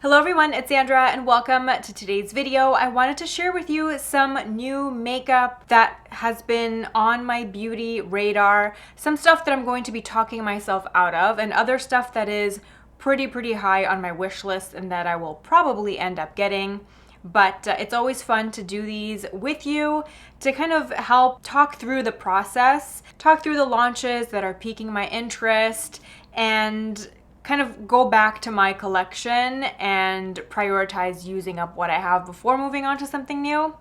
Hello everyone, it's Andrea and welcome to today's video. I wanted to share with you some new makeup that has been on my beauty radar, some stuff that I'm going to be talking myself out of, and other stuff that is pretty high on my wish list and that I will probably end up getting. But it's always fun to do these with you to kind of help talk through the process, talk through the launches that are piquing my interest, and kind of go back to my collection and prioritize using up what I have before moving on to something new.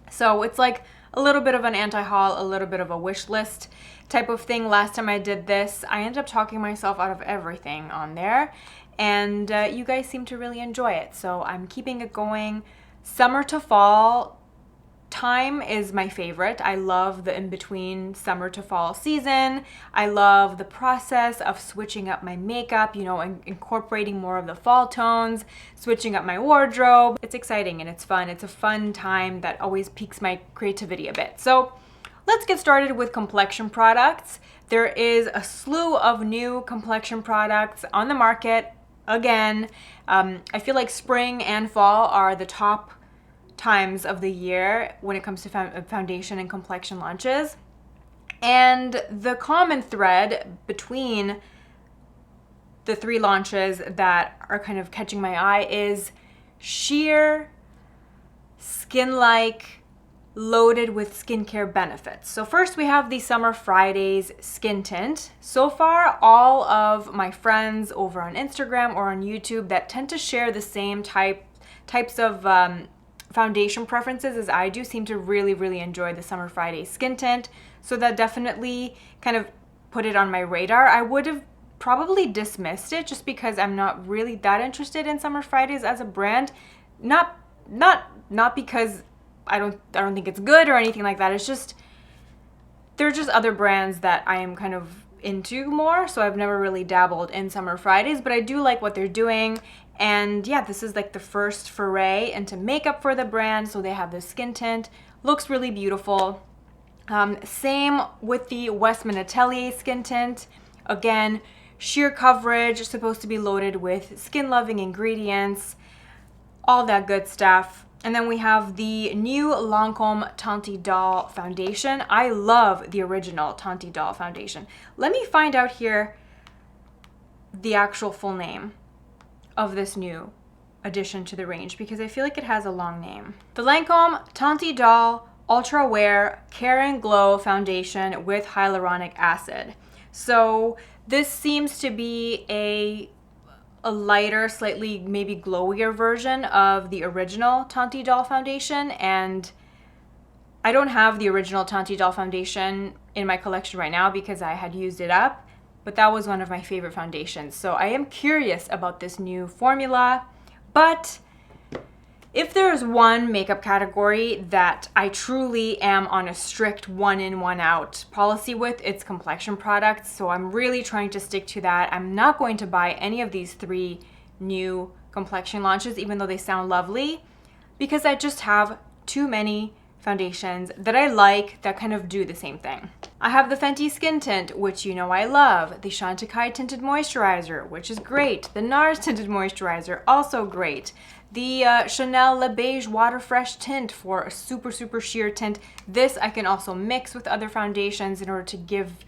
So it's like a little bit of an anti-haul, a little bit of a wish list type of thing. Last time I did this, I ended up talking myself out of everything on there, and you guys seem to really enjoy it. So I'm keeping it going. Summer to fall time is my favorite. I love the in-between summer to fall season. I love the process of switching up my makeup, you know, and incorporating more of the fall tones, switching up my wardrobe. It's exciting and it's fun. It's a fun time that always piques my creativity a bit. So let's get started with complexion products. There is a slew of new complexion products on the market. Again, I feel like spring and fall are the top times of the year when it comes to foundation and complexion launches. And the common thread between the three launches that are kind of catching my eye is sheer, skin-like, loaded with skincare benefits. So first we have the Summer Fridays Skin Tint. So far, all of my friends over on Instagram or on YouTube that tend to share the same types of foundation preferences as I do seem to really enjoy the Summer Fridays Skin Tint. So that definitely kind of put it on my radar. I would have probably dismissed it just because I'm not really that interested in Summer Fridays as a brand. Not because I don't think it's good or anything like that. It's just there are just other brands that I am kind of into more, so I've never really dabbled in Summer Fridays, but I do like what they're doing. And yeah, this is like the first foray into makeup for the brand, so they have this skin tint. Looks really beautiful. Same with the Westman Atelier skin tint. Again, sheer coverage, supposed to be loaded with skin-loving ingredients, all that good stuff. And then we have the new Lancome Teint Idole foundation. I love the original Teint Idole foundation. Let me find out here the actual full name of this new addition to the range because I feel like it has a long name. The Lancome Teint Idole Ultra Wear Care and Glow Foundation with Hyaluronic Acid. So this seems to be a lighter, slightly maybe glowier version of the original Teint Idole foundation, and I don't have the original Teint Idole foundation in my collection right now because I had used it up, but that was one of my favorite foundations. So I am curious about this new formula, but if there's one makeup category that I truly am on a strict one in, one out policy with, it's complexion products. So I'm really trying to stick to that. I'm not going to buy any of these three new complexion launches, even though they sound lovely, because I just have too many foundations that I like that kind of do the same thing. I have the Fenty Skin Tint, which you know I love, the Chantecaille Tinted Moisturizer, which is great, the NARS Tinted Moisturizer, also great, the Chanel Le Beige Water Fresh Tint for a super sheer tint. This I can also mix with other foundations in order to give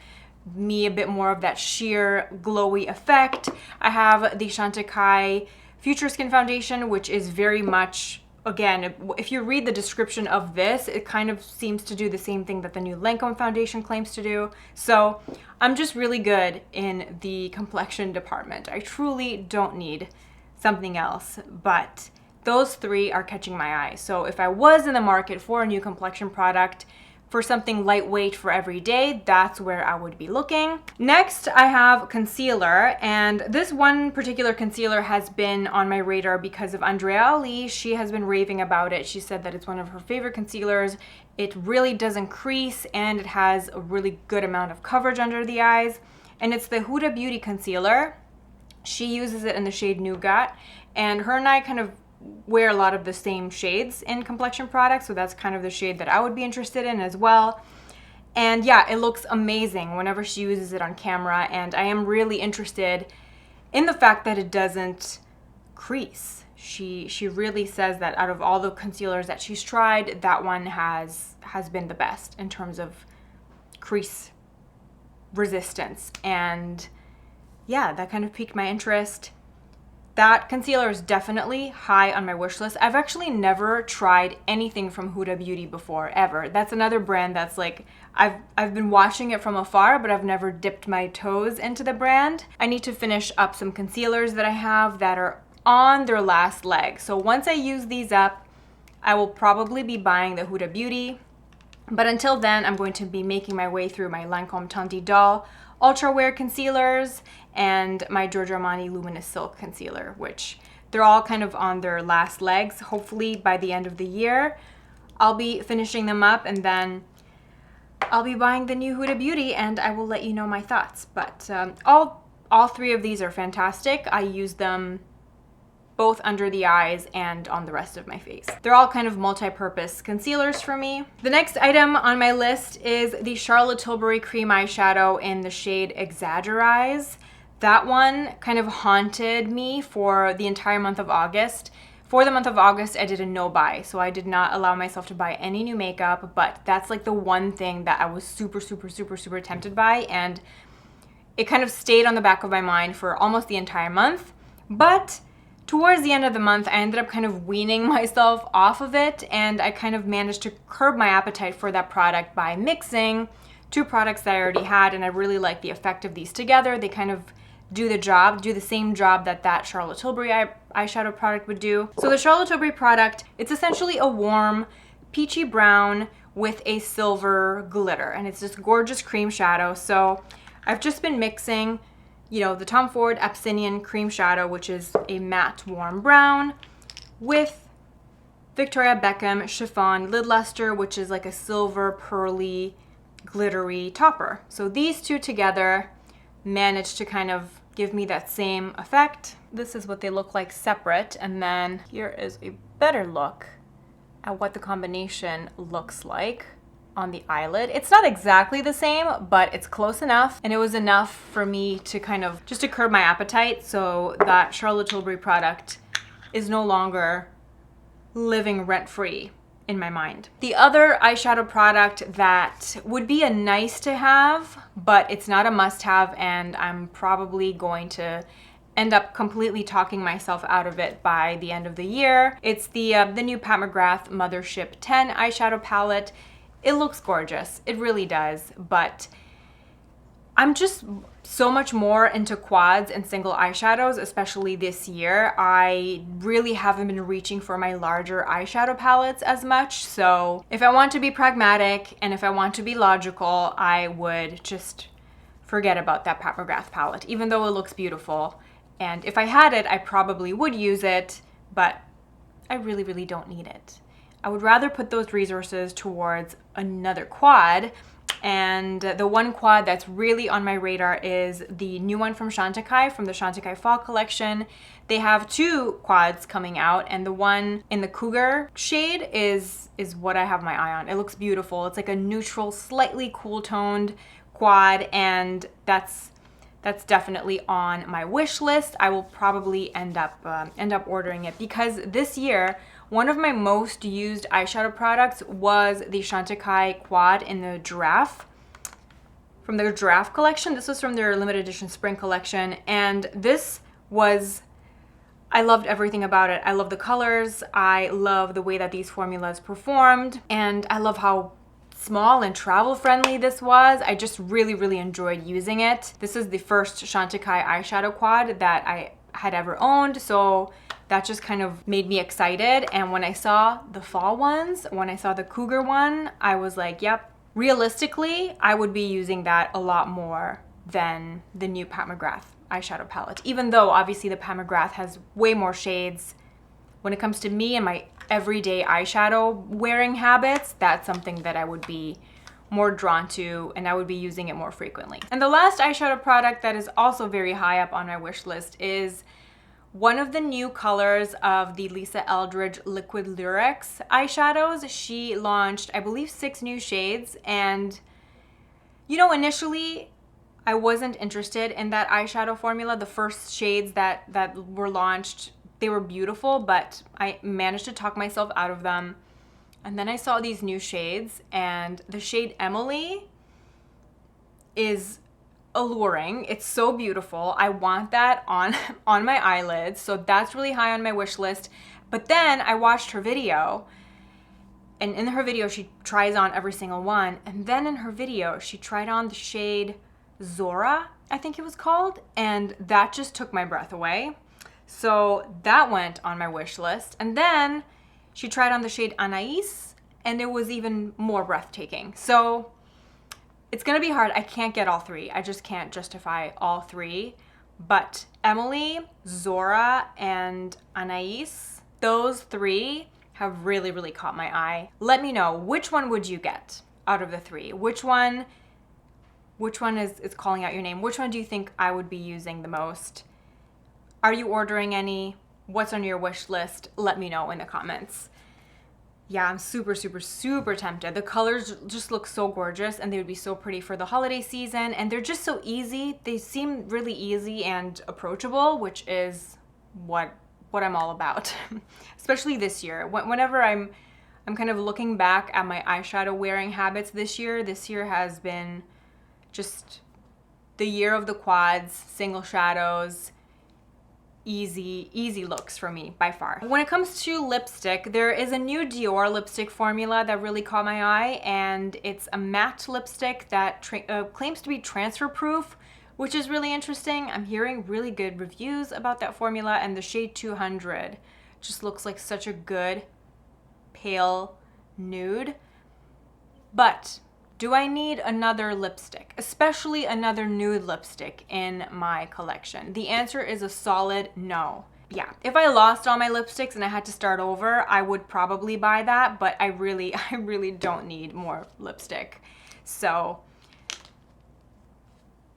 me a bit more of that sheer glowy effect. I have the Chantecaille Future Skin Foundation, which is very much, again, if you read the description of this, it kind of seems to do the same thing that the new Lancome foundation claims to do. So I'm just really good in the complexion department. I truly don't need something else, but those three are catching my eye. So if I was in the market for a new complexion product, for something lightweight for every day, that's where I would be looking. Next, I have concealer, and this one particular concealer has been on my radar because of Andreea. She has been raving about it. She said that it's one of her favorite concealers. It really doesn't crease, and it has a really good amount of coverage under the eyes. And it's the Huda Beauty Concealer. She uses it in the shade Nougat, and her and I kind of wear a lot of the same shades in complexion products, so that's kind of the shade that I would be interested in as well. And yeah, it looks amazing whenever she uses it on camera, and I am really interested in the fact that it doesn't crease. She really says that out of all the concealers that she's tried, that one has been the best in terms of crease resistance. And yeah, that kind of piqued my interest. That concealer is definitely high on my wish list. I've actually never tried anything from Huda Beauty before, ever. That's another brand that's like, I've been watching it from afar, but I've never dipped my toes into the brand. I need to finish up some concealers that I have that are on their last leg. So once I use these up, I will probably be buying the Huda Beauty. But until then, I'm going to be making my way through my Lancome Teint Idole Ultra Wear concealers and my Giorgio Armani Luminous Silk concealer, which they're all kind of on their last legs. Hopefully by the end of the year, I'll be finishing them up, and then I'll be buying the new Huda Beauty, and I will let you know my thoughts. But all three of these are fantastic. I use them both under the eyes and on the rest of my face. They're all kind of multi-purpose concealers for me. The next item on my list is the Charlotte Tilbury Cream Eyeshadow in the shade Exaggereyes. That one kind of haunted me for the entire month of August. For the month of August, I did a no buy, so I did not allow myself to buy any new makeup, but that's like the one thing that I was super tempted by, and it kind of stayed on the back of my mind for almost the entire month. But towards the end of the month, I ended up kind of weaning myself off of it, and I kind of managed to curb my appetite for that product by mixing two products that I already had, and I really like the effect of these together. They kind of do the same job that Charlotte Tilbury eyeshadow product would do. So the Charlotte Tilbury product, it's essentially a warm peachy brown with a silver glitter, and it's this gorgeous cream shadow. So I've just been mixing, you know, the Tom Ford Abyssinian cream shadow, which is a matte warm brown, with Victoria Beckham chiffon lid luster, which is like a silver pearly glittery topper. So these two together managed to kind of give me that same effect. This is what they look like separate, and then here is a better look at what the combination looks like on the eyelid. It's not exactly the same, but it's close enough, and it was enough for me to kind of just to curb my appetite, so that Charlotte Tilbury product is no longer living rent-free in my mind. The other eyeshadow product that would be a nice to have, but it's not a must-have, and I'm probably going to end up completely talking myself out of it by the end of the year. It's the new Pat McGrath Mothership 10 eyeshadow palette. It looks gorgeous, it really does, but I'm just so much more into quads and single eyeshadows, especially this year. I really haven't been reaching for my larger eyeshadow palettes as much, so if I want to be pragmatic and if I want to be logical, I would just forget about that Pat McGrath palette, even though it looks beautiful. And if I had it, I probably would use it, but I really don't need it. I would rather put those resources towards another quad. And the one quad that's really on my radar is the new one from Chantecaille, from the Chantecaille Fall collection. They have two quads coming out, and the one in the Cougar shade is what I have my eye on. It looks beautiful. It's like a neutral, slightly cool toned quad, and that's definitely on my wish list. I will probably end up ordering it, because this year one of my most used eyeshadow products was the Chantecaille quad in the Giraffe, from their Giraffe collection. This was from their limited edition spring collection, and I loved everything about it. I love the colors, I love the way that these formulas performed, and I love how small and travel friendly this was. I just really enjoyed using it. This is the first Chantecaille eyeshadow quad that I had ever owned, so that just kind of made me excited. And when I saw the fall ones, when I saw the Cougar one, I was like, yep. Realistically, I would be using that a lot more than the new Pat McGrath eyeshadow palette, even though obviously the Pat McGrath has way more shades. When it comes to me and my everyday eyeshadow wearing habits, that's something that I would be more drawn to, and I would be using it more frequently. And the last eyeshadow product that is also very high up on my wish list is one of the new colors of the Lisa Eldridge Liquid Lurex eyeshadows. She launched, I believe, 6 new shades, and you know, initially I wasn't interested in that eyeshadow formula. The first shades that were launched, they were beautiful, but I managed to talk myself out of them. And then I saw these new shades, and the shade Emily is alluring. It's so beautiful. I want that on my eyelids, so that's really high on my wish list. But then I watched her video, and in her video she tries on every single one, and then in her video she tried on the shade Zora, I think it was called, and that just took my breath away. So that went on my wish list. And then she tried on the shade Anais, and it was even more breathtaking. So it's gonna be hard. I can't get all three. I just can't justify all three. But Emily, Zora, and Anais, those three have really, really caught my eye. Let me know, which one would you get out of the three? Which one is calling out your name? Which one do you think I would be using the most? Are you ordering any? What's on your wish list? Let me know in the comments. Yeah, I'm super, super, super tempted. The colors just look so gorgeous, and they would be so pretty for the holiday season, and they're just so easy. They seem really easy and approachable, which is what I'm all about, especially this year. Whenever I'm kind of looking back at my eyeshadow wearing habits this year has been just the year of the quads, single shadows, easy looks for me by far. When it comes to lipstick, there is a new Dior lipstick formula that really caught my eye, and it's a matte lipstick that claims to be transfer proof, which is really interesting. I'm hearing really good reviews about that formula, and the shade 200 just looks like such a good pale nude. But do I need another lipstick, especially another nude lipstick in my collection? The answer is a solid no. Yeah, if I lost all my lipsticks and I had to start over, I would probably buy that, but I really don't need more lipstick. So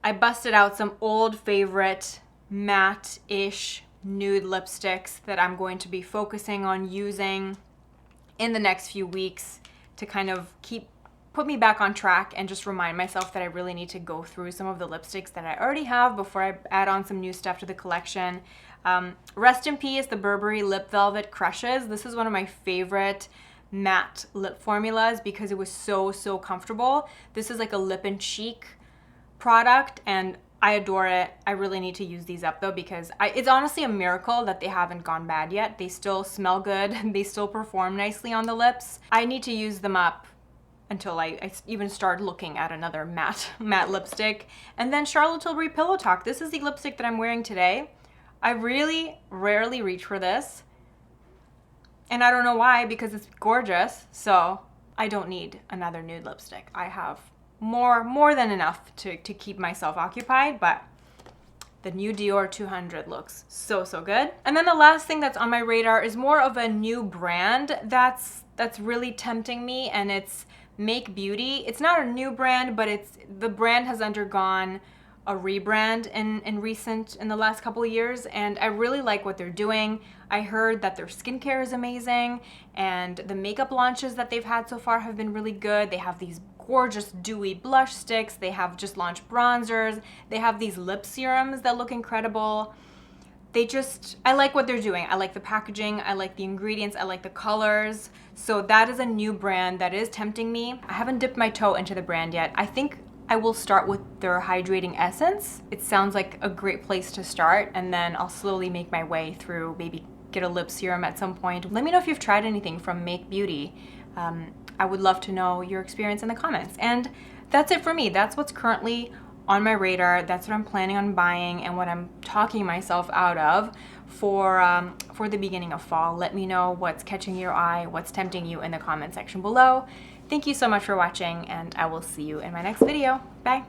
I busted out some old favorite matte-ish nude lipsticks that I'm going to be focusing on using in the next few weeks to kind of put me back on track and just remind myself that I really need to go through some of the lipsticks that I already have before I add on some new stuff to the collection. Rest in peace, the Burberry Lip Velvet Crushes. This is one of my favorite matte lip formulas because it was so comfortable. This is like a lip and cheek product, and I adore it. I really need to use these up though, because it's honestly a miracle that they haven't gone bad yet. They still smell good. They still perform nicely on the lips. I need to use them up until I even start looking at another matte lipstick. And then Charlotte Tilbury Pillow Talk. This is the lipstick that I'm wearing today. I really rarely reach for this, and I don't know why, because it's gorgeous. So I don't need another nude lipstick. I have more than enough to keep myself occupied, but the new Dior 200 looks so good. And then the last thing that's on my radar is more of a new brand that's really tempting me, and it's Make Beauty. It's not a new brand, but the brand has undergone a rebrand in the last couple of years, and I really like what they're doing. I heard that their skincare is amazing, and the makeup launches that they've had so far have been really good. They have these gorgeous dewy blush sticks. They have just launched bronzers. They have these lip serums that look incredible. I like what they're doing. I like the packaging. I like the ingredients. I like the colors. So that is a new brand that is tempting me. I haven't dipped my toe into the brand yet. I think I will start with their hydrating essence. It sounds like a great place to start, and then I'll slowly make my way through, maybe get a lip serum at some point. Let me know if you've tried anything from Make Beauty. I would love to know your experience in the comments. And that's it for me. That's what's currently on my radar. That's what I'm planning on buying and what I'm talking myself out of for the beginning of fall. Let me know what's catching your eye, what's tempting you in the comment section below. Thank you so much for watching, and I will see you in my next video. Bye.